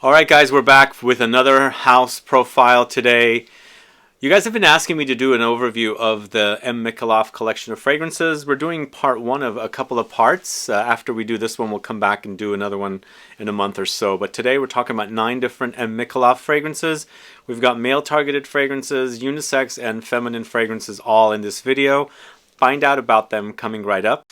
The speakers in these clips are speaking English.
All right, guys, we're back with another house profile today. You guys have been asking me to do an overview of the MICALLEF collection of fragrances. We're doing part one of a couple of parts. After we do this one, we'll come back and do another one in a month or so. But today we're talking about 9 different MICALLEF fragrances. We've got male-targeted fragrances, unisex, and feminine fragrances all in this video. Find out about them coming right up.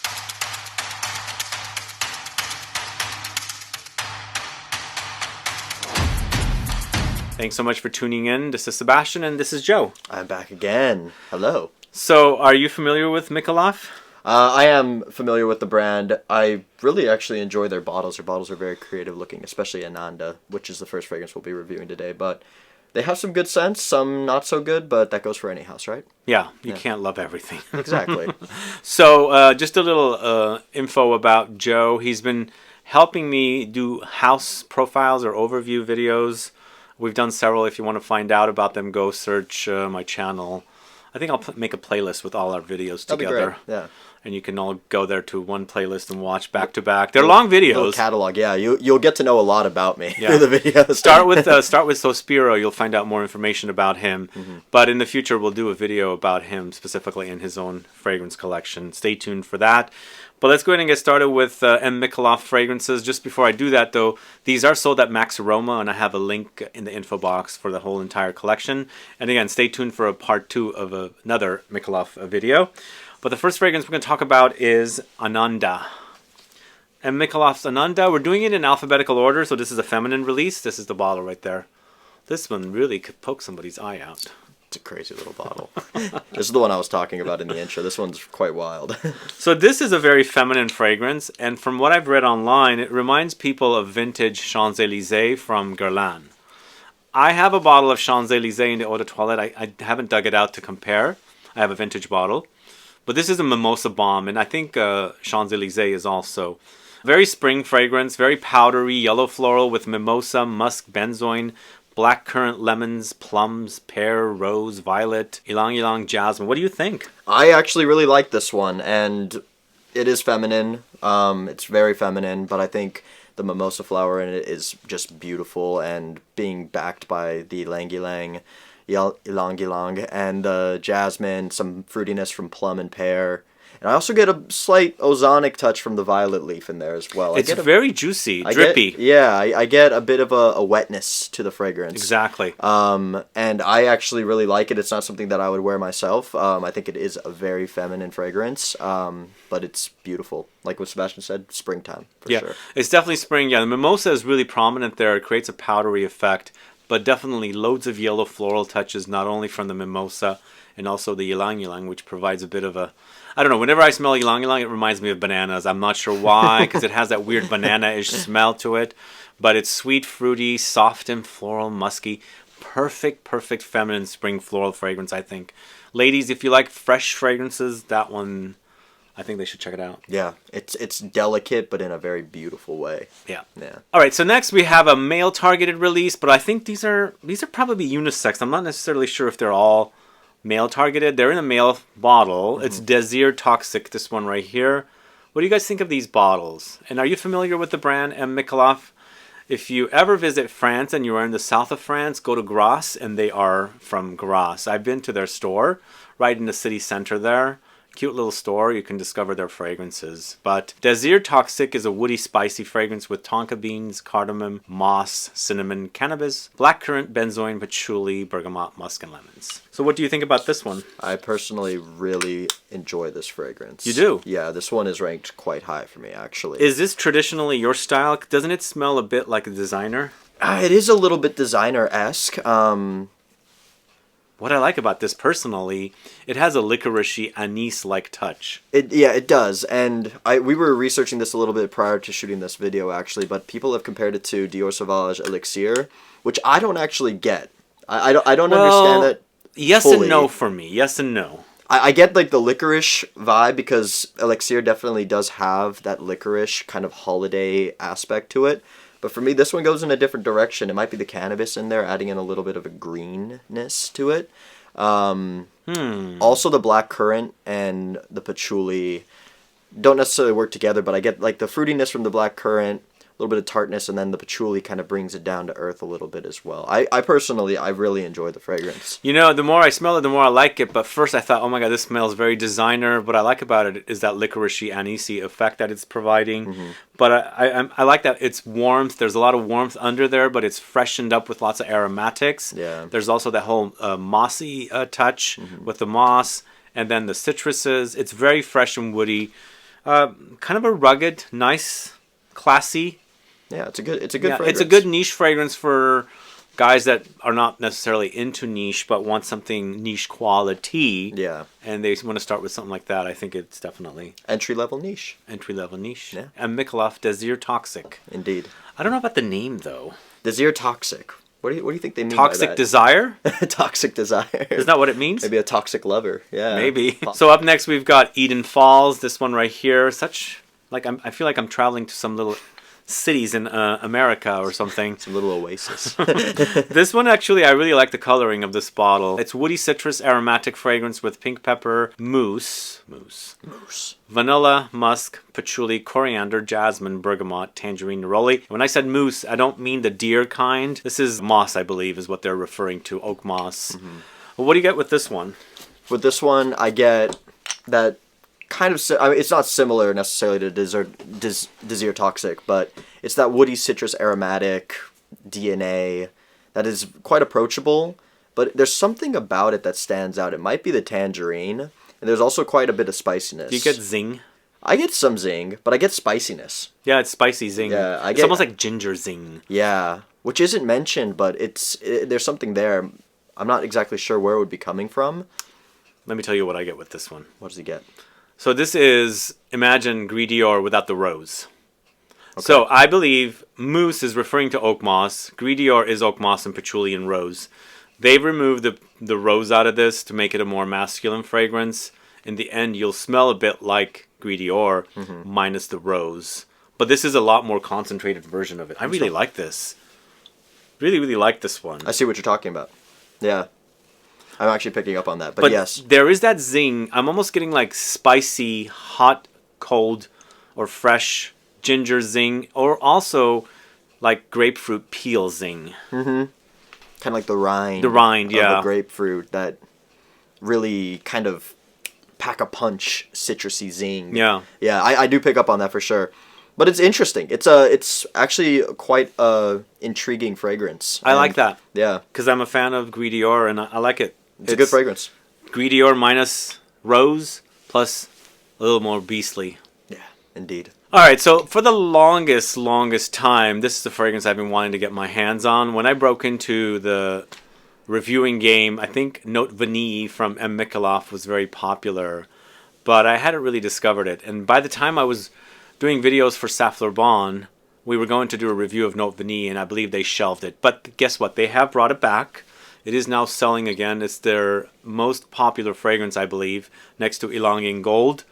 Thanks so much for tuning in. This is Sebastian and this is Joe. I'm back again. Hello. So, are you familiar with MICALLEF? I am familiar with the brand. I really actually enjoy their bottles. Their bottles are very creative looking, especially Ananda, which is the first fragrance we'll be reviewing today. But they have some good scents, some not so good, but that goes for any house, right? Yeah, you can't love everything. Exactly. So, just a little info about Joe. He's been helping me do house profiles or overview videos. We've done several. If you want to find out about them, go search my channel. I think I'll make a playlist with all our videos together. That'd be great. Yeah. And you can all go there to one playlist and watch back to back. They're long videos. Little catalog, yeah. You'll get to know a lot about me through the videos. Start with Sospiro. You'll find out more information about him. But in the future, we'll do a video about him specifically in his own fragrance collection. Stay tuned for that. But let's go ahead and get started with MICALLEF fragrances. Just before I do that, though, these are sold at Max Aroma, and I have a link in the info box for the whole entire collection. And again, stay tuned for a part 2 of another MICALLEF video. But the first fragrance we're going to talk about is Ananda. And MICALLEF's Ananda, we're doing it in alphabetical order, so this is a feminine release. This is the bottle right there. This one really could poke somebody's eye out. It's a crazy little bottle. This is the one I was talking about in the intro. This one's quite wild. So this is a very feminine fragrance, and from what I've read online, it reminds people of vintage Champs-Élysées from Guerlain. I have a bottle of Champs-Élysées in the eau de toilette. I haven't dug it out to compare. I have a vintage bottle. But this is a Mimosa bomb, and I think Champs-Élysées is also. Very spring fragrance, very powdery, yellow floral with Mimosa, Musk, Benzoin, black currant, lemons, plums, pear, rose, violet, Ylang-Ylang, Jasmine. What do you think? I actually really like this one, and it is feminine. It's very feminine, but I think the mimosa flower in it is just beautiful, and being backed by the Ylang-Ylang, and the jasmine, some fruitiness from plum and pear. And I also get a slight ozonic touch from the violet leaf in there as well. It's very juicy, drippy. I get a bit of a wetness to the fragrance. Exactly. And I actually really like it. It's not something that I would wear myself. I think it is a very feminine fragrance, but it's beautiful. Like what Sebastian said, springtime, for sure. It's definitely spring. Yeah, the mimosa is really prominent there. It creates a powdery effect, but definitely loads of yellow floral touches, not only from the mimosa and also the Ylang-Ylang, which provides a bit of a... I don't know, whenever I smell Ylang-Ylang, it reminds me of bananas. I'm not sure why, because it has that weird banana-ish smell to it. But it's sweet, fruity, soft and floral, musky. Perfect feminine spring floral fragrance, I think. Ladies, if you like fresh fragrances, that one, I think they should check it out. Yeah, it's delicate, but in a very beautiful way. Yeah. All right, so next we have a male-targeted release, but I think these are probably unisex. I'm not necessarily sure if they're all male targeted. They're in a male bottle. It's Desir Toxic, this one right here. What do you guys think of these bottles? And are you familiar with the brand MICALLEF? If you ever visit France and you are in the south of France, go to Grasse, and they are from Grasse. I've been to their store right in the city center there. Cute little store. You can discover their fragrances. But Desir Toxic is a woody, spicy fragrance with tonka beans, cardamom, moss, cinnamon, cannabis, black currant, benzoin, patchouli, bergamot, musk, and lemons. So what do you think about this one? I personally really enjoy this fragrance. You do? Yeah, this one is ranked quite high for me, actually. Is this traditionally your style? Doesn't it smell a bit like a designer? It is a little bit designer-esque. What I like about this personally, it has a licoricey, anise-like touch. It does. And we were researching this a little bit prior to shooting this video, actually, but people have compared it to Dior Sauvage Elixir, which I don't actually get. I don't understand that. Yes fully. And no for me. Yes and no. I get like the licorice vibe because Elixir definitely does have that licorice kind of holiday aspect to it. But for me, this one goes in a different direction. It might be the cannabis in there, adding in a little bit of a greenness to it. Also, the black currant and the patchouli don't necessarily work together, but I get like the fruitiness from the black currant little bit of tartness, and then the patchouli kind of brings it down to earth a little bit as well. I personally, I really enjoy the fragrance. You know, the more I smell it, the more I like it. But first I thought, oh my god, this smells very designer. What I like about it is that licoricey, anisey effect that it's providing. But I like that it's warmth. There's a lot of warmth under there, but it's freshened up with lots of aromatics. Yeah. There's also that whole mossy touch with the moss, and then the citruses. It's very fresh and woody. Kind of a rugged, nice, classy. Yeah, it's a good fragrance. It's a good niche fragrance for guys that are not necessarily into niche but want something niche quality. Yeah. And they want to start with something like that. I think it's definitely Entry-level niche. entry-level niche. Yeah. And MICALLEF Desir Toxic. Indeed. I don't know about the name though. DESIRTOXIC. What do you think they mean Toxic by that? desire? Toxic desire. Is that what it means? Maybe a toxic lover. Yeah. Maybe. So up next we've got EDENFALLS. This one right here. Such like I feel like I'm traveling to some little cities in America or something. Some little oasis. This one actually, I really like the coloring of this bottle. It's woody citrus aromatic fragrance with pink pepper, mousse, vanilla, musk, patchouli, coriander, jasmine, bergamot, tangerine, neroli. When I said mousse, I don't mean the deer kind. This is moss, I believe, is what they're referring to, oak moss. Well, what do you get with this one? With this one, I get that kind of, I mean, it's not similar necessarily to Desir Toxic, but it's that woody citrus aromatic DNA that is quite approachable, but there's something about it that stands out. It might be the tangerine, and there's also quite a bit of spiciness. Do you get zing? I get some zing, but I get spiciness. Yeah, it's spicy zing. Yeah, it's almost like ginger zing. Yeah, which isn't mentioned, but there's something there. I'm not exactly sure where it would be coming from. Let me tell you what I get with this one. What does he get? So this is, imagine Gris Dior without the rose. Okay. So I believe Mousse is referring to oak moss. Gris Dior is oak moss and patchouli and rose. They've removed the rose out of this to make it a more masculine fragrance. In the end, you'll smell a bit like Gris Dior minus the rose. But this is a lot more concentrated version of it. I really like this. Really, really like this one. I see what you're talking about. Yeah. I'm actually picking up on that, but yes. There is that zing. I'm almost getting like spicy, hot, cold, or fresh ginger zing, or also like grapefruit peel zing. Kind of like the rind. The rind, of yeah. the grapefruit that really kind of pack a punch, citrusy zing. Yeah. Yeah, I do pick up on that for sure. But it's interesting. It's actually quite a intriguing fragrance. I like that. Yeah. Because I'm a fan of Gris Dior, and I like it. It's a good fragrance. Gris Dior minus rose, plus a little more beastly. Yeah, indeed. Alright, so for the longest time, this is the fragrance I've been wanting to get my hands on. When I broke into the reviewing game, I think Note Vanillee from MICALLEF was very popular, but I hadn't really discovered it. And by the time I was doing videos for Saffler Bon, we were going to do a review of Note Vanillee, and I believe they shelved it. But guess what? They have brought it back. It is now selling again. It's their most popular fragrance, I believe, next to Ylang-Ylang Gold.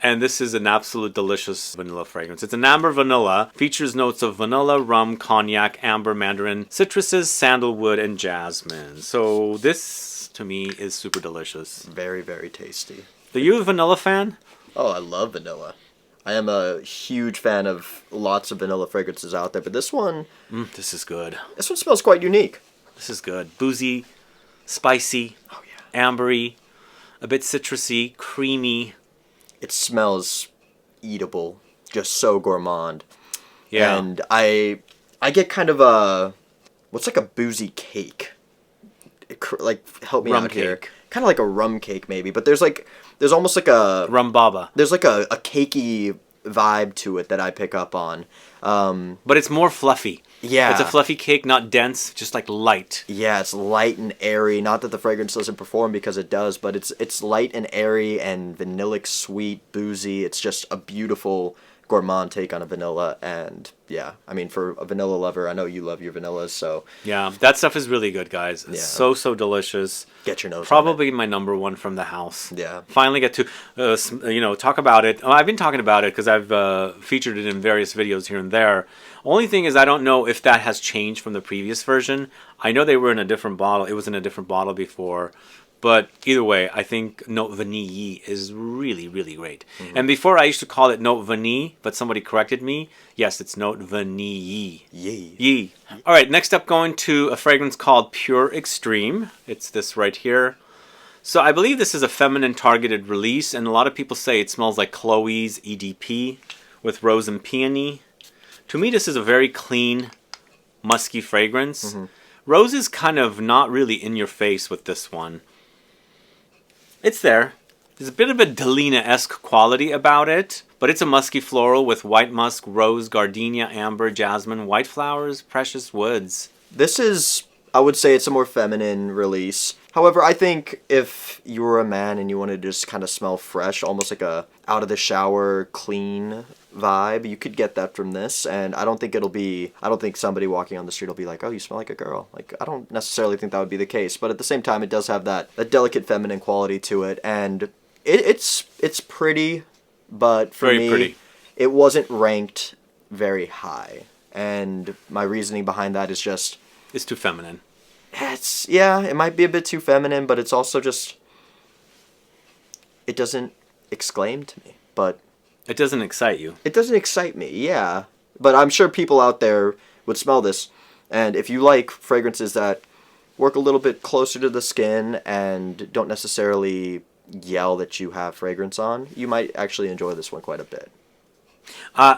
And this is an absolute delicious vanilla fragrance. It's an amber vanilla, features notes of vanilla, rum, cognac, amber, mandarin, citruses, sandalwood, and jasmine. So this, to me, is super delicious. Very, very tasty. Are you a vanilla fan? Oh, I love vanilla. I am a huge fan of lots of vanilla fragrances out there, but this one... this is good. This one smells quite unique. This is good. Boozy, spicy, ambery, a bit citrusy, creamy. It smells eatable, just so gourmand. Yeah. And I get kind of a, what's like a boozy cake? Like, help me out here. Kind of like a rum cake maybe, but there's almost like a... Rum baba. There's like a cakey vibe to it that I pick up on. But it's more fluffy. Yeah. It's a fluffy cake, not dense, just like light. Yeah, it's light and airy. Not that the fragrance doesn't perform, because it does, but it's light and airy and vanillic, sweet, boozy. It's just a beautiful gourmand take on a vanilla. And yeah, I mean, for a vanilla lover, I know you love your vanillas, so... Yeah, that stuff is really good, guys. It's so delicious. Get your nose Probably my number one from the house. Yeah. Finally get to, talk about it. I've been talking about it because I've featured it in various videos here and there. Only thing is I don't know if that has changed from the previous version. I know they were in a different bottle. It was in a different bottle before. But either way, I think Note Vanillee is really, really great. And before I used to call it Note Vanille, but somebody corrected me. Yes, it's Note Vanillee. Yay. Yee. All right, next up going to a fragrance called Pure Extreme. It's this right here. So I believe this is a feminine targeted release, and a lot of people say it smells like Chloe's EDP with rose and peony. To me, this is a very clean, musky fragrance. Rose is kind of not really in your face with this one. It's there. There's a bit of a Delina-esque quality about it, but it's a musky floral with white musk, rose, gardenia, amber, jasmine, white flowers, precious woods. This is, I would say it's a more feminine release. However, I think if you were a man and you wanted to just kind of smell fresh, almost like a out of the shower, clean vibe, you could get that from this. And I don't think somebody walking on the street will be like, oh, you smell like a girl. Like, I don't necessarily think that would be the case. But at the same time, it does have that delicate feminine quality to it. And it's pretty, but for Very me, pretty. it wasn't ranked very high. And my reasoning behind that is just, It's too feminine. it might be a bit too feminine, but it's also just, it doesn't exclaim to me, but It doesn't excite you. it doesn't excite me, yeah. But I'm sure people out there would smell this, and if you like fragrances that work a little bit closer to the skin and don't necessarily yell that you have fragrance on, you might actually enjoy this one quite a bit.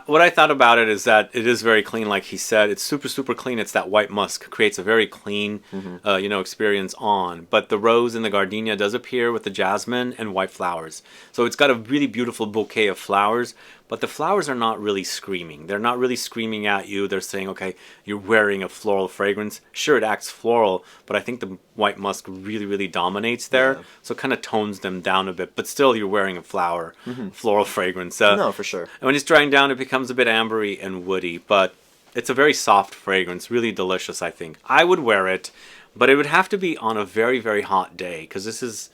What I thought about it is that it is very clean, like he said. It's super, super clean. It's that white musk. Creates a very clean, experience on. But the rose and the gardenia does appear with the jasmine and white flowers. So it's got a really beautiful bouquet of flowers. But the flowers are not really screaming. They're not really screaming at you. They're saying, okay, you're wearing a floral fragrance. Sure, it acts floral, but I think the white musk really, really dominates there. Yeah. So it kind of tones them down a bit. But still, you're wearing a floral fragrance. No, for sure. And when it's drying down, it becomes a bit ambery and woody. But it's a very soft fragrance. Really delicious, I think. I would wear it, but it would have to be on a very, very hot day. Because this is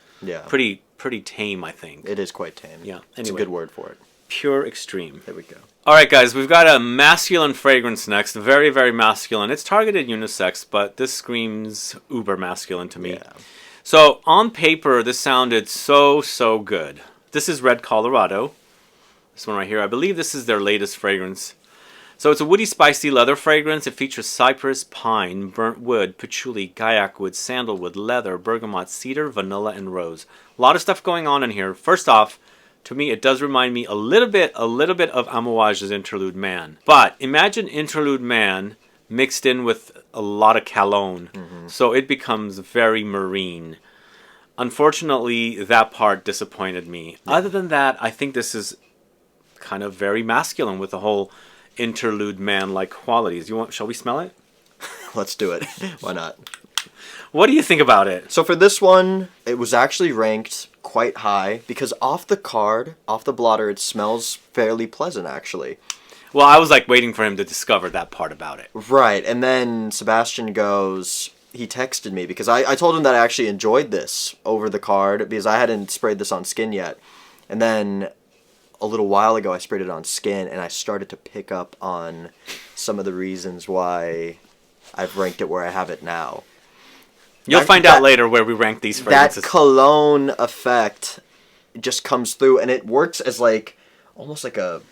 pretty tame, I think. It is quite tame. Yeah. It's a Anyway. good word for it. Pure Extreme. There we go. All right, guys, we've got a masculine fragrance next. Very, very masculine. It's targeted unisex, but this screams uber masculine to me. Yeah. So on paper, this sounded so, so good. This is RedColorado. This one right here. I believe this is their latest fragrance. So it's a woody, spicy leather fragrance. It features cypress, pine, burnt wood, patchouli, gaiac wood, sandalwood, leather, bergamot, cedar, vanilla, and rose. A lot of stuff going on in here. First off, to me, it does remind me a little bit of Amouage's Interlude Man. But imagine Interlude Man mixed in with a lot of cologne. So it becomes very marine. Unfortunately, that part disappointed me. Yeah. Other than that, I think this is kind of very masculine with the whole Interlude Man-like qualities. Shall we smell it? Let's do it. Why not? What do you think about it? So for this one, it was actually ranked quite high because off the card, off the blotter, it smells fairly pleasant actually. Well, I was like waiting for him to discover that part about it. Right, and then Sebastian goes, he texted me because I told him that I actually enjoyed this over the card because I hadn't sprayed this on skin yet. And then a little while ago I sprayed it on skin and I started to pick up on some of the reasons why I've ranked it where I have it now. You'll find out later where we rank these fragrances. That cologne effect just comes through, and it works as like almost like a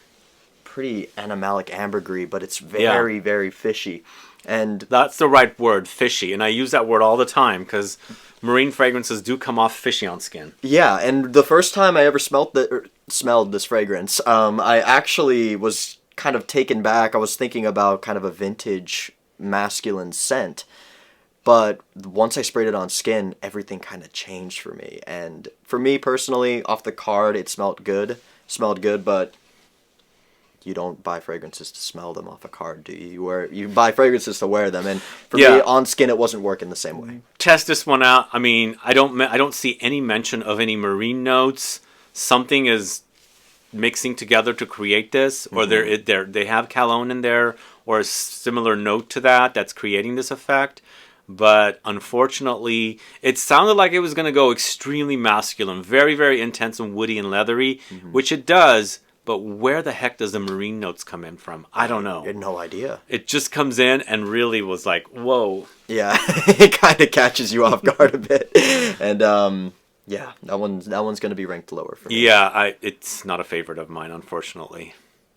pretty animalic ambergris, but it's very, very fishy. And that's the right word, fishy. And I use that word all the time because marine fragrances do come off fishy on skin. Yeah, and the first time I ever smelled this fragrance, I actually was kind of taken back. I was thinking about kind of a vintage masculine scent. But once I sprayed it on skin, everything kind of changed for me. And for me personally, off the card, it smelled good, but you don't buy fragrances to smell them off a card, do you? You buy fragrances to wear them, and for me, on skin, it wasn't working the same way. Test this one out. I mean, I don't see any mention of any marine notes. Something is mixing together to create this, or they have cologne in there, or a similar note to that's creating this effect. But unfortunately, it sounded like it was going to go extremely masculine, very, very intense and woody and leathery, which it does, but where the heck does the marine notes come in from? I don't know. I had no idea. It just comes in and really was like, whoa. Yeah, it kind of catches you off guard a bit. And yeah, that one's going to be ranked lower for me. Yeah, it's not a favorite of mine, unfortunately.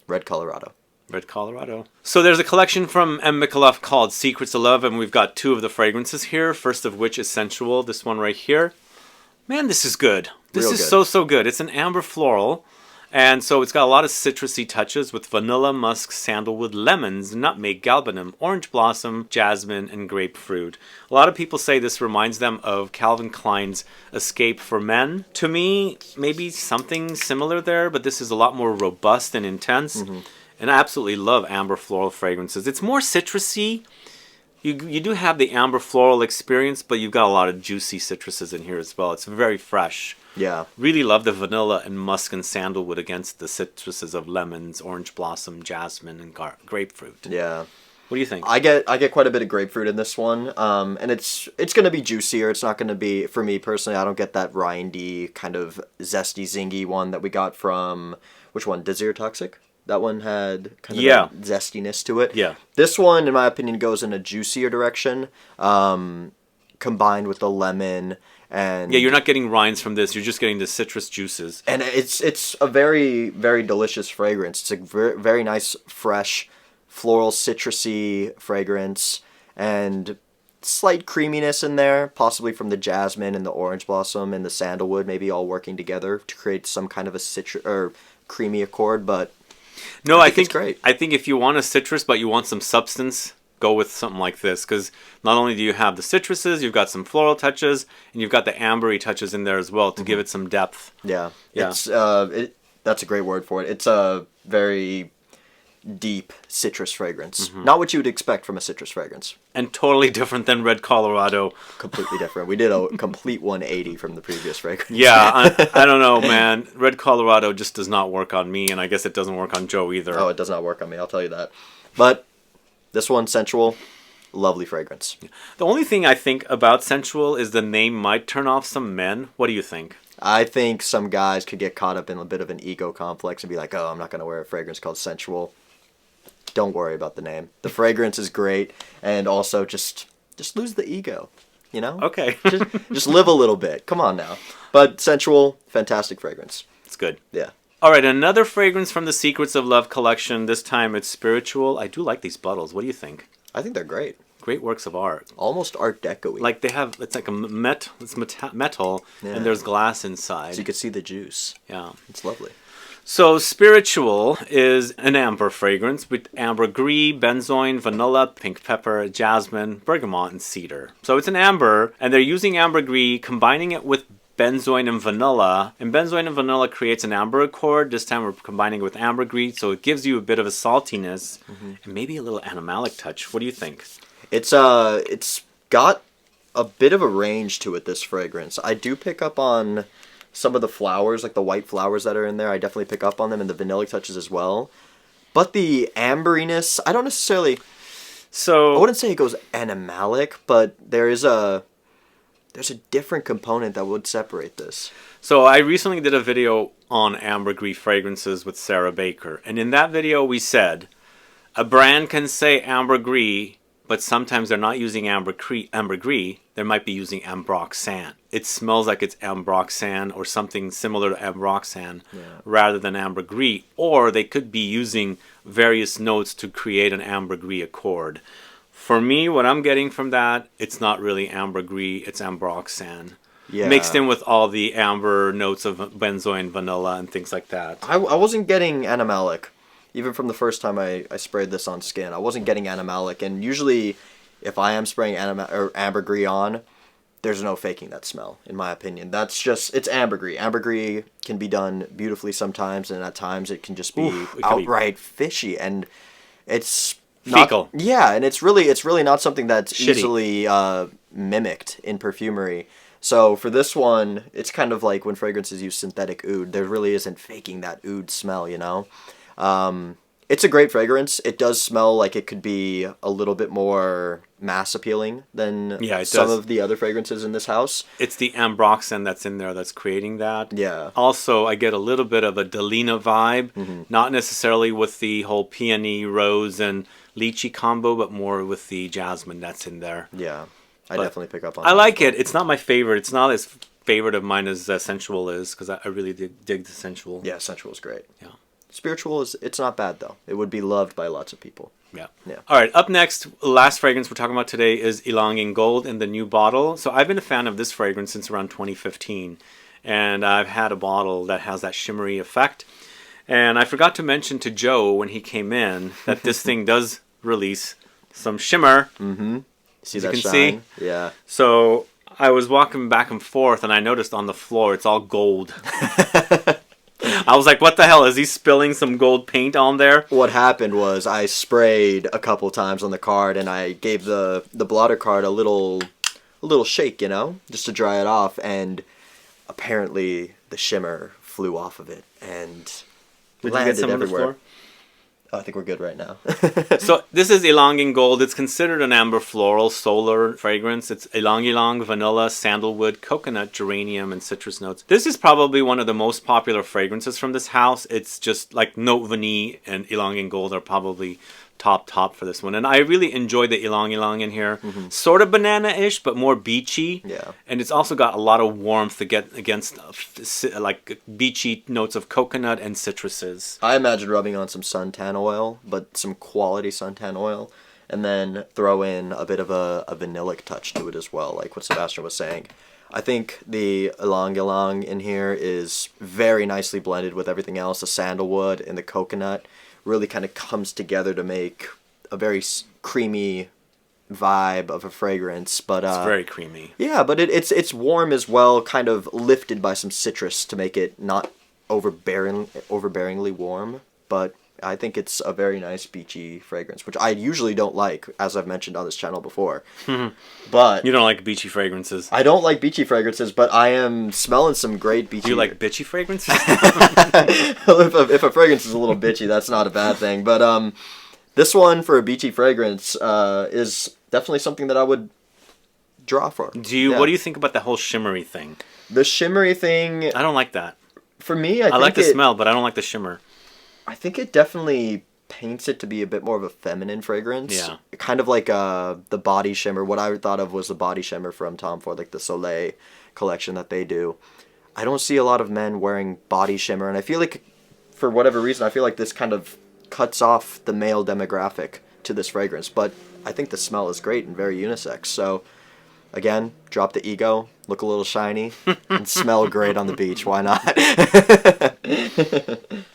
RedColorado. RedColorado. So there's a collection from MICALLEF called Secrets of Love, and we've got 2 of the fragrances here. First of which is Sensual, this one right here. Man, this is good. This Real is good. so good. It's an amber floral, and so it's got a lot of citrusy touches with vanilla, musk, sandalwood, lemons, nutmeg, galbanum, orange blossom, jasmine, and grapefruit. A lot of people say this reminds them of Calvin Klein's Escape for Men. To me, maybe something similar there, but this is a lot more robust and intense. Mm-hmm. And I absolutely love amber floral fragrances. It's more citrusy. You do have the amber floral experience, but you've got a lot of juicy citruses in here as well. It's very fresh. Yeah. Really love the vanilla and musk and sandalwood against the citruses of lemons, orange blossom, jasmine, and grapefruit. Yeah. What do you think? I get quite a bit of grapefruit in this one, and it's going to be juicier. It's not going to be, for me personally, I don't get that rindy, kind of zesty, zingy one that we got from, which one, Desir Toxic? That one had kind of that zestiness to it. Yeah. This one, in my opinion, goes in a juicier direction, combined with the lemon and... Yeah, you're not getting rinds from this. You're just getting the citrus juices. And it's a very, very delicious fragrance. It's a very, very nice, fresh, floral, citrusy fragrance, and slight creaminess in there, possibly from the jasmine and the orange blossom and the sandalwood, maybe all working together to create some kind of a citrus or creamy accord, but... No, I think it's great. I think if you want a citrus but you want some substance, go with something like this, because not only do you have the citruses, you've got some floral touches, and you've got the ambery touches in there as well to give it some depth. Yeah. Yeah. It's that's a great word for it. It's a very deep citrus fragrance. Not what you would expect from a citrus fragrance. And totally different than RedColorado. Completely different. We did a complete 180 from the previous fragrance. Yeah, I don't know, man. RedColorado just does not work on me, and I guess it doesn't work on Joe either. Oh, it does not work on me, I'll tell you that. But this one, Sensual, lovely fragrance. The only thing I think about Sensual is the name might turn off some men. What do you think? I think some guys could get caught up in a bit of an ego complex and be like, oh, I'm not going to wear a fragrance called Sensual. Don't worry about the name. The fragrance is great, and also just lose the ego, you know? Okay. just live a little bit. Come on now. But Sensual, fantastic fragrance. It's good. Yeah. All right, another fragrance from the Secrets of Love collection. This time it's spiritual. I do like these bottles. What do you think? I think they're great. Great works of art. Almost Art Deco-y. Like they have, it's like metal, Yeah. and there's glass inside. So you can see the juice. Yeah. It's lovely. So Spiritual is an amber fragrance with ambergris, benzoin, vanilla, pink pepper, jasmine, bergamot, and cedar. So it's an amber, and they're using ambergris, combining it with benzoin and vanilla. And benzoin and vanilla creates an amber accord. This time we're combining it with ambergris, so it gives you a bit of a saltiness and maybe a little animalic touch. What do you think? It's got a bit of a range to it, this fragrance. I do pick up on some of the flowers, like the white flowers that are in there. I definitely pick up on them, and the vanillic touches as well. But the amberiness, I don't necessarily... I wouldn't say it goes animalic, but there's a different component that would separate this. So I recently did a video on ambergris fragrances with Sarah Baker, and in that video we said a brand can say ambergris, but sometimes they're not using ambergris. They might be using ambroxan. It smells like it's ambroxan or something similar to ambroxan rather than ambergris. Or they could be using various notes to create an ambergris accord. For me, what I'm getting from that, it's not really ambergris, it's ambroxan. Yeah. Mixed in with all the amber notes of benzoin, vanilla, and things like that. I wasn't getting animalic. Even from the first time I sprayed this on skin, I wasn't getting animalic. And usually, if I am spraying ambergris on, there's no faking that smell, in my opinion. That's just, it's ambergris. Ambergris can be done beautifully sometimes, and at times it can just be outright fishy. And it's fecal. Yeah, and it's really not something that's shitty. Easily mimicked in perfumery. So for this one, it's kind of like when fragrances use synthetic oud. There really isn't faking that oud smell, you know? It's a great fragrance. It does smell like it could be a little bit more mass appealing than some of the other fragrances in this house. It's the ambroxan that's in there that's creating that. Yeah. Also, I get a little bit of a Delina vibe, not necessarily with the whole peony, rose, and lychee combo, but more with the jasmine that's in there. Yeah, I definitely pick up on I that. like it. It's not my favorite. It's not as favorite of mine as Sensual is, because I really dig the Sensual. Yeah, Sensual is great. Yeah. Spiritual it's not bad though. It would be loved by lots of people. Yeah. Yeah. All right. Up next, last fragrance we're talking about today is Ylang-Ylang Gold in the new bottle. So I've been a fan of this fragrance since around 2015, and I've had a bottle that has that shimmery effect. And I forgot to mention to Joe when he came in that this thing does release some shimmer. Mm-hmm. See that you can shine? see. Yeah. So I was walking back and forth, and I noticed on the floor it's all gold. I was like, what the hell? Is he spilling some gold paint on there? What happened was I sprayed a couple times on the card, and I gave the blotter card a little shake, just to dry it off, and apparently the shimmer flew off of it and landed everywhere. Oh, I think we're good right now. So this is Ylang-Ylang Gold. It's considered an amber floral solar fragrance. It's Ylang-Ylang, vanilla, sandalwood, coconut, geranium, and citrus notes. This is probably one of the most popular fragrances from this house. It's just like Note Vanille and Ylang-Ylang Gold are probably top for this one. And I really enjoy the Ylang-Ylang in here. Sort of banana-ish, but more beachy. Yeah. And it's also got a lot of warmth against like beachy notes of coconut and citruses. I imagine rubbing on some suntan oil, but some quality suntan oil, and then throw in a bit of a vanillic touch to it as well, like what Sebastian was saying. I think the Ylang-Ylang in here is very nicely blended with everything else. The sandalwood and the coconut really kind of comes together to make a very creamy vibe of a fragrance. But it's very creamy. Yeah, but it's warm as well, kind of lifted by some citrus to make it not overbearingly warm. But I think it's a very nice beachy fragrance, which I usually don't like, as I've mentioned on this channel before. But you don't like beachy fragrances. I don't like beachy fragrances, but I am smelling some great beachy. Do you like bitchy fragrances? if a fragrance is a little bitchy, that's not a bad thing. But this one for a beachy fragrance is definitely something that I would draw for. What do you think about the whole shimmery thing? The shimmery thing, I don't like that. For me, I like the smell, but I don't like the shimmer. I think it definitely paints it to be a bit more of a feminine fragrance. Yeah. Kind of like the body shimmer. What I thought of was the body shimmer from Tom Ford, like the Soleil collection that they do. I don't see a lot of men wearing body shimmer, and I feel like, for whatever reason, I feel like this kind of cuts off the male demographic to this fragrance. But I think the smell is great and very unisex. So, again, drop the ego, look a little shiny, and smell great on the beach. Why not?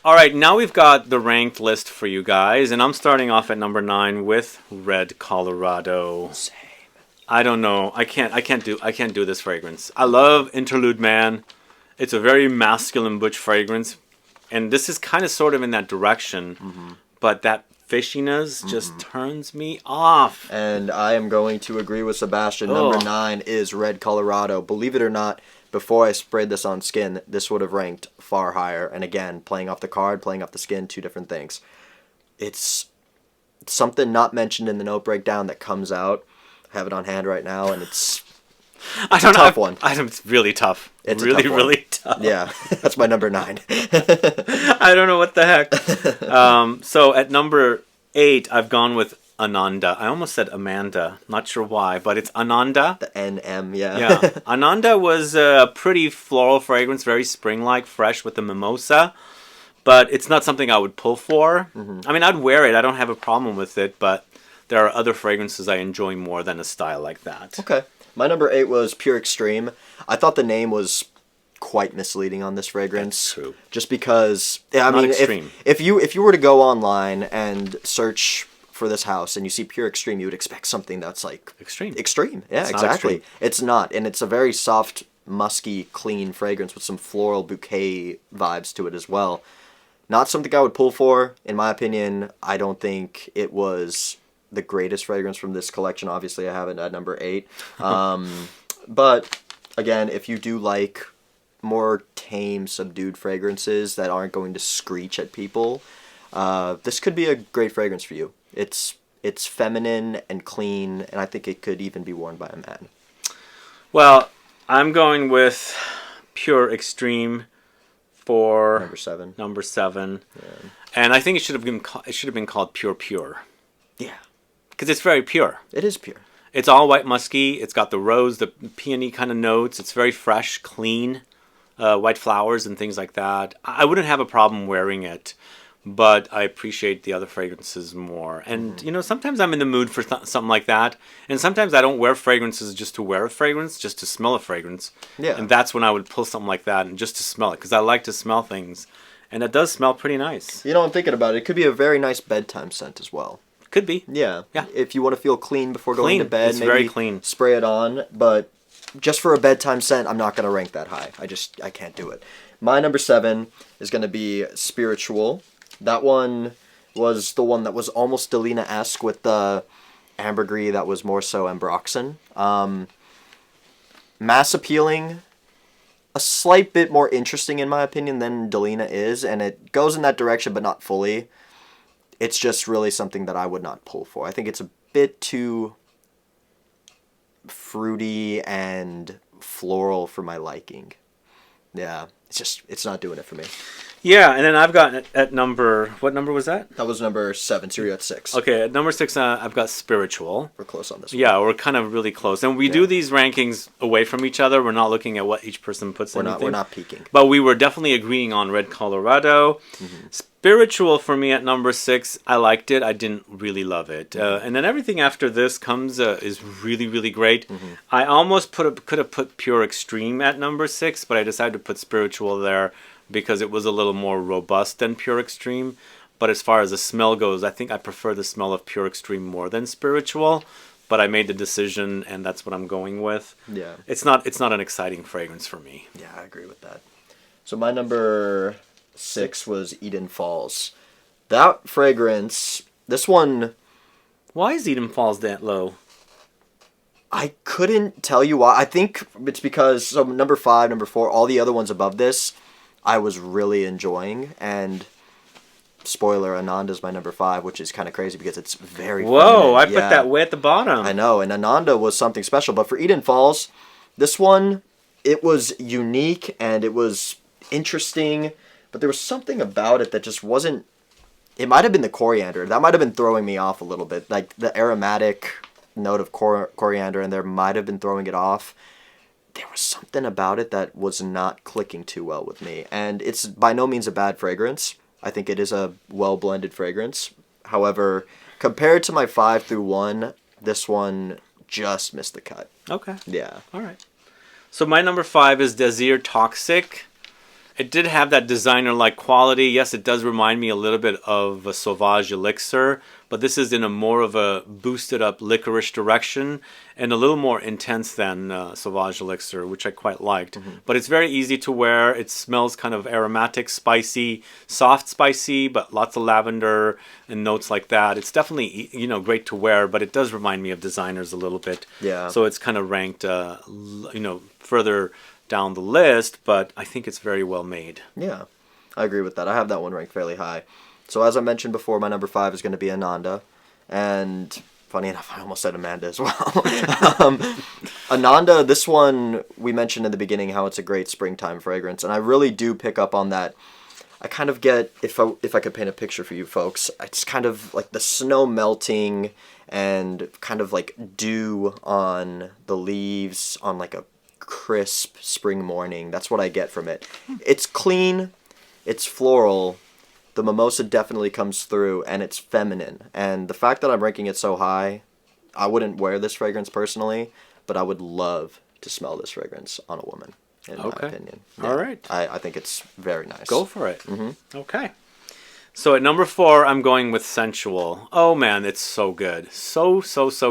All right, now we've got the ranked list for you guys, and I'm starting off at number 9 with RedColorado. Same. I don't know. I can't do this fragrance. I love Interlude Man. It's a very masculine butch fragrance, and this is kind of sort of in that direction, but that fishiness just turns me off. And I am going to agree with Sebastian. Number 9 is RedColorado. Believe it or not, before I sprayed this on skin, this would have ranked far higher. And again, playing off the card, playing off the skin, two different things. It's something not mentioned in the note breakdown that comes out. I have it on hand right now, and it's a tough one. It's really tough. It's really, a tough one. really tough. Yeah, that's my number 9. I don't know what the heck. So at number 8, I've gone with Ananda. I almost said Amanda. Not sure why, but it's Ananda. The NM, yeah. Yeah. Ananda was a pretty floral fragrance, very spring-like, fresh with the mimosa. But it's not something I would pull for. I mean, I'd wear it. I don't have a problem with it, but there are other fragrances I enjoy more than a style like that. Okay. My number 8 was Pure Extreme. I thought the name was quite misleading on this fragrance. That's true. Just because, I mean, if you were to go online and search for this house and you see Pure Extreme, you would expect something that's like Extreme. Yeah, It's not exactly. extreme. It's not, and it's a very soft, musky, clean fragrance with some floral bouquet vibes to it as well. Not something I would pull for, in my opinion. I don't think it was the greatest fragrance from this collection. Obviously, I have it at number 8. But again, if you do like more tame, subdued fragrances that aren't going to screech at people, this could be a great fragrance for you. It's feminine and clean, and I think it could even be worn by a man. Well, I'm going with Pure Extreme for Number 7. Yeah. And I think it should have been called Pure Pure. Yeah. Because it's very pure. It is pure. It's all white musky. It's got the rose, the peony kind of notes. It's very fresh, clean, white flowers and things like that. I wouldn't have a problem wearing it, but I appreciate the other fragrances more. And, sometimes I'm in the mood for something like that. And sometimes I don't wear fragrances just to wear a fragrance, just to smell a fragrance. Yeah. And that's when I would pull something like that and just to smell it, because I like to smell things. And it does smell pretty nice. I'm thinking about it. It could be a very nice bedtime scent as well. Could be. Yeah. Yeah. If you want to feel clean before going to bed, It's maybe very clean. Spray it on. But just for a bedtime scent, I'm not going to rank that high. I can't do it. My number 7 is going to be Spiritual. That one was the one that was almost Delina-esque with the ambergris that was more so ambroxan. Mass appealing, a slight bit more interesting in my opinion than Delina is, and it goes in that direction but not fully. It's just really something that I would not pull for. I think it's a bit too fruity and floral for my liking. Yeah, it's not doing it for me. Yeah, and then I've got at number... What number was that? That was number 7, so you're at 6. Okay, at number 6, I've got Spiritual. We're close on this one. Yeah, we're kind of really close. And we do these rankings away from each other. We're not looking at what each person puts in. We're not peeking. But we were definitely agreeing on RedColorado. Mm-hmm. Spiritual for me at number 6. I liked it. I didn't really love it. Mm-hmm. And then everything after this comes is really, really great. Mm-hmm. I almost could have put Pure Extreme at number 6, but I decided to put Spiritual there because it was a little more robust than Pure Extreme. But as far as the smell goes, I think I prefer the smell of Pure Extreme more than Spiritual. But I made the decision, and that's what I'm going with. Yeah. It's not an exciting fragrance for me. Yeah, I agree with that. So my number 6 was EDENFALLS. That fragrance, this one... Why is EDENFALLS that low? I couldn't tell you why. I think it's because, so number 5, number 4, all the other ones above this, I was really enjoying. And, spoiler, Ananda's my number 5, which is kind of crazy because it's very Whoa, feminine. I put that way at the bottom. I know, and Ananda was something special. But for EDENFALLS, this one, it was unique and it was interesting. But there was something about it that just wasn't... It might have been the coriander. That might have been throwing me off a little bit. Like, the aromatic note of coriander in there might have been throwing it off. There was something about it that was not clicking too well with me. And it's by no means a bad fragrance. I think it is a well-blended fragrance. However, compared to my 5 through 1, this one just missed the cut. Okay. Yeah. All right. So my number 5 is Desir Toxic. It did have that designer-like quality. Yes, it does remind me a little bit of a Sauvage Elixir, but this is in a more of a boosted-up licorice direction and a little more intense than Sauvage Elixir, which I quite liked. Mm-hmm. But it's very easy to wear. It smells kind of aromatic, spicy, soft spicy, but lots of lavender and notes like that. It's definitely, great to wear, but it does remind me of designers a little bit. Yeah. So it's kind of ranked, further down the list, but I think it's very well made. Yeah, I agree with that. I have that one ranked fairly high. So as I mentioned before, my number 5 is going to be Ananda. And funny enough, I almost said Amanda as well. Ananda, this one, we mentioned in the beginning how it's a great springtime fragrance. And I really do pick up on that. I kind of get, if I could paint a picture for you folks, it's kind of like the snow melting and kind of like dew on the leaves on like a crisp spring morning. That's what I get from it. It's clean, it's floral, the mimosa definitely comes through, and it's feminine. And the fact that I'm ranking it so high, I wouldn't wear this fragrance personally, but I would love to smell this fragrance on a woman, in my opinion. Yeah, all right. I think it's very nice. Go for it. Mm-hmm. Okay. So at number 4, I'm going with Sensual. Oh man, it's so good. So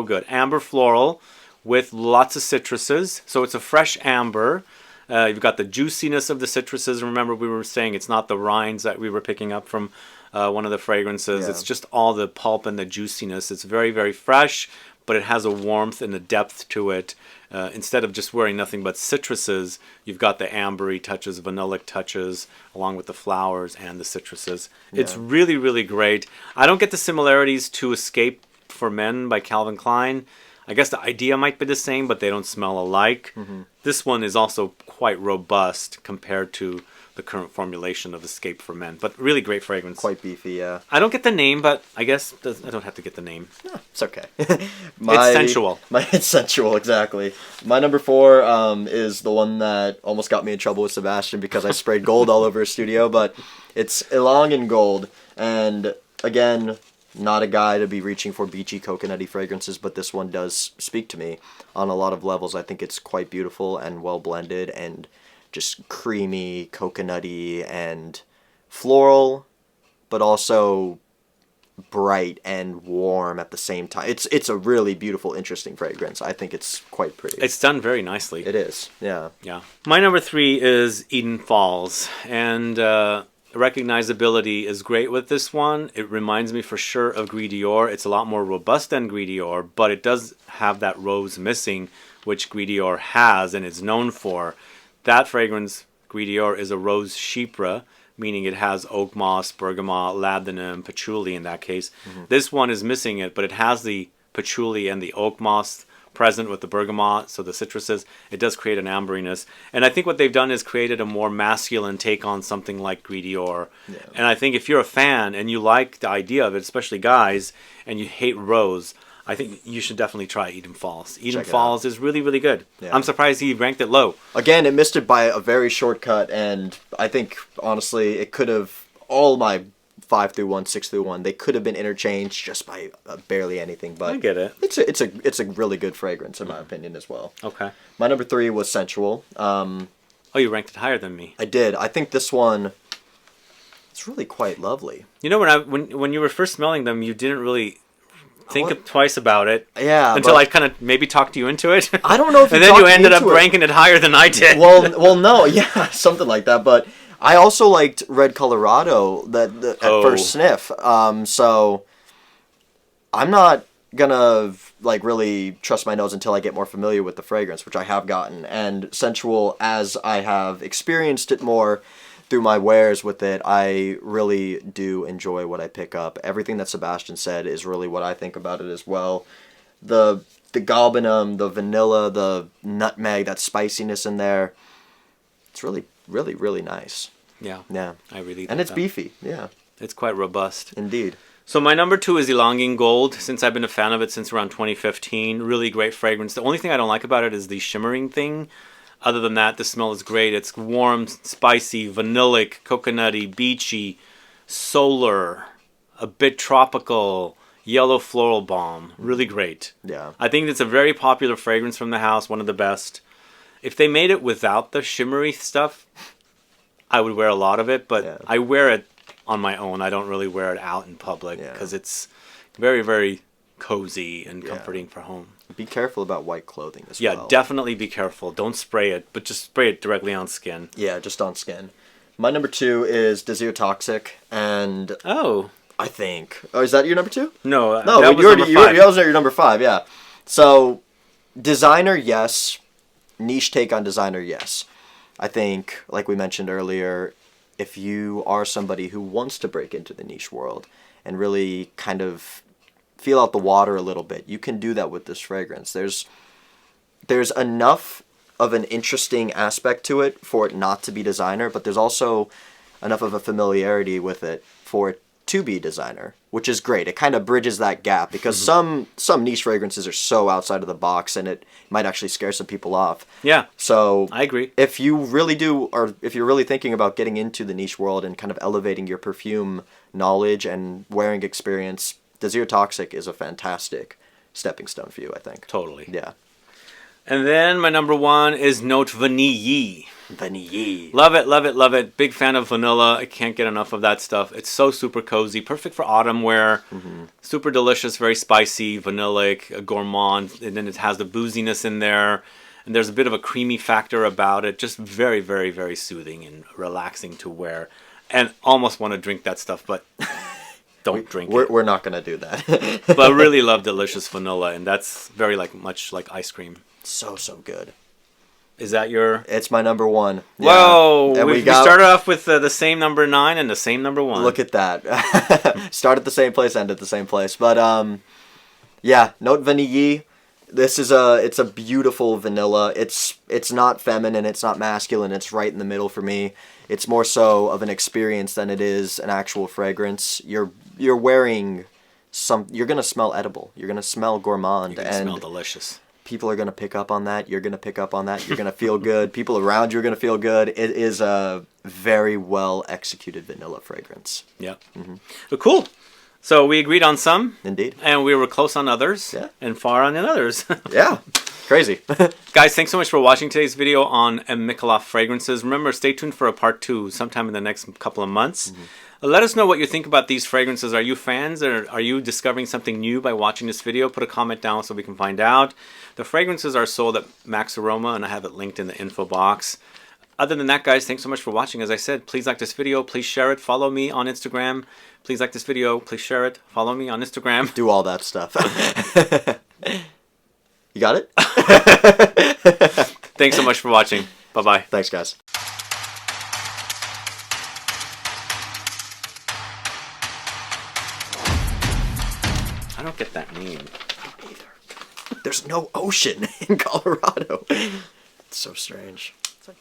good. Amber floral with lots of citruses. So it's a fresh amber. You've got the juiciness of the citruses. Remember, we were saying it's not the rinds that we were picking up from one of the fragrances. Yeah. It's just all the pulp and the juiciness. It's very, very fresh, but it has a warmth and a depth to it. Instead of just wearing nothing but citruses, you've got the ambery touches, vanillic touches, along with the flowers and the citruses. Yeah. It's really, really great. I don't get the similarities to Escape for Men by Calvin Klein. I guess the idea might be the same, but they don't smell alike. This one is also quite robust compared to the current formulation of Escape for Men, but really great fragrance. Quite beefy, yeah. I don't get the name, but I guess I don't have to get the name. No, it's okay. It's sensual. It's sensual, exactly. My number 4 is the one that almost got me in trouble with Sebastian because I sprayed gold all over his studio, but it's Ylang-Ylang Gold. And again, not a guy to be reaching for beachy, coconutty fragrances, but this one does speak to me on a lot of levels. I think it's quite beautiful and well blended and just creamy, coconutty, and floral, but also bright and warm at the same time. It's a really beautiful, interesting fragrance. I think it's quite pretty. It's done very nicely. It is, yeah. Yeah. My number 3 is EDENFALLS, and recognizability is great with this one. It reminds me for sure of Gris Dior. It's a lot more robust than Gris Dior, but it does have that rose missing, which Gris Dior has and is known for. That fragrance, Gris Dior, is a rose chypre, meaning it has oak moss, bergamot, labdanum, patchouli in that case. This one is missing it, but it has the patchouli and the oak moss present with the bergamot, so the citruses. It does create an amberiness. And I think what they've done is created a more masculine take on something like Gris Dior. Yeah. And I think if you're a fan and you like the idea of it, especially guys, and you hate rose, I think you should definitely try EDENFALLS. EDENFALLS is really, really good. Yeah. I'm surprised he ranked it low. Again, it missed it by a very short cut, and I think, honestly, it could have, all my 5 through 1, 6 through 1, they could have been interchanged just by barely anything. But I get it. It's a really good fragrance, in my opinion, as well. Okay. My number 3 was Sensual. Oh, you ranked it higher than me. I did. I think this one, it's really quite lovely. You know, when you were first smelling them, you didn't really think twice about it. Yeah. Until I kind of maybe talked you into it. I don't know if and then you ended up ranking it higher than I did. Well, no, yeah, something like that. But I also liked RedColorado at first sniff. So I'm not gonna really trust my nose until I get more familiar with the fragrance, which I have gotten. And Sensual, as I have experienced it more through my wears with it, I really do enjoy what I pick up. Everything that Sebastian said is really what I think about it as well. The galbanum, the vanilla, the nutmeg, that spiciness in there, it's really, really, really nice. Yeah. Yeah. I really And it's beefy. Yeah. It's quite robust. Indeed. So my number 2 is Ylang-Ylang Gold, since I've been a fan of it since around 2015. Really great fragrance. The only thing I don't like about it is the shimmering thing. Other than that, the smell is great. It's warm, spicy, vanillic, coconutty, beachy, solar, a bit tropical, yellow floral balm. Really great. Yeah. I think it's a very popular fragrance from the house, one of the best. If they made it without the shimmery stuff, I would wear a lot of it, but I wear it on my own. I don't really wear it out in public because it's very, very cozy and comforting for home. Be careful about white clothing as well. Yeah, definitely be careful. Don't spray it, but just spray it directly on skin. Yeah, just on skin. My number 2 is DESIRTOXIC, and I think. Oh, is that your number 2? No, that was number 5. That was your number 5. Yeah. So, designer, yes. Niche take on designer, yes. I think, like we mentioned earlier, if you are somebody who wants to break into the niche world and really kind of feel out the water a little bit, you can do that with this fragrance. There's enough of an interesting aspect to it for it not to be designer, but there's also enough of a familiarity with it for it to be designer, which is great. It kind of bridges that gap because some niche fragrances are so outside of the box and it might actually scare some people off. Yeah. So I agree. If you really do, or if you're really thinking about getting into the niche world and kind of elevating your perfume knowledge and wearing experience, DESIRTOXIC is a fantastic stepping stone for you, I think. Totally. Yeah. And then my number 1 is Note Vanillee. Vanillee. Love it, love it, love it. Big fan of vanilla. I can't get enough of that stuff. It's so super cozy. Perfect for autumn wear. Super delicious, very spicy, vanillic, a gourmand. And then it has the booziness in there. And there's a bit of a creamy factor about it. Just very, very, very soothing and relaxing to wear. And almost want to drink that stuff, but don't drink it. We're not gonna do that. But I really love delicious vanilla, and that's very much like ice cream. So good. Is that your? It's my number one. Whoa! And we started off with the same number 9 and the same number 1. Look at that. Start at the same place, end at the same place. But yeah, Note Vanillee. It's a beautiful vanilla. It's not feminine, it's not masculine, it's right in the middle for me. It's more so of an experience than it is an actual fragrance. You're wearing you're gonna smell edible. You're gonna smell gourmand. You're gonna smell delicious. People are gonna pick up on that. You're gonna pick up on that. You're gonna feel good. People around you are gonna feel good. It is a very well executed vanilla fragrance. Yeah. But cool. So we agreed on some. Indeed. And we were close on others. Yeah. And far on others. Yeah. Crazy. Guys, thanks so much for watching today's video on MICALLEF fragrances. Remember, stay tuned for a part 2 sometime in the next couple of months. Let us know what you think about these fragrances. Are you fans, or are you discovering something new by watching this video? Put a comment down so we can find out. The fragrances are sold at Max Aroma, and I have it linked in the info box. Other than that, guys, thanks so much for watching. As I said, please like this video. Please share it. Follow me on Instagram. Please like this video. Please share it. Follow me on Instagram. Do all that stuff. You got it? Thanks so much for watching. Bye-bye. Thanks, guys. I don't get that name. Either. There's no ocean in Colorado. It's so strange. It's like...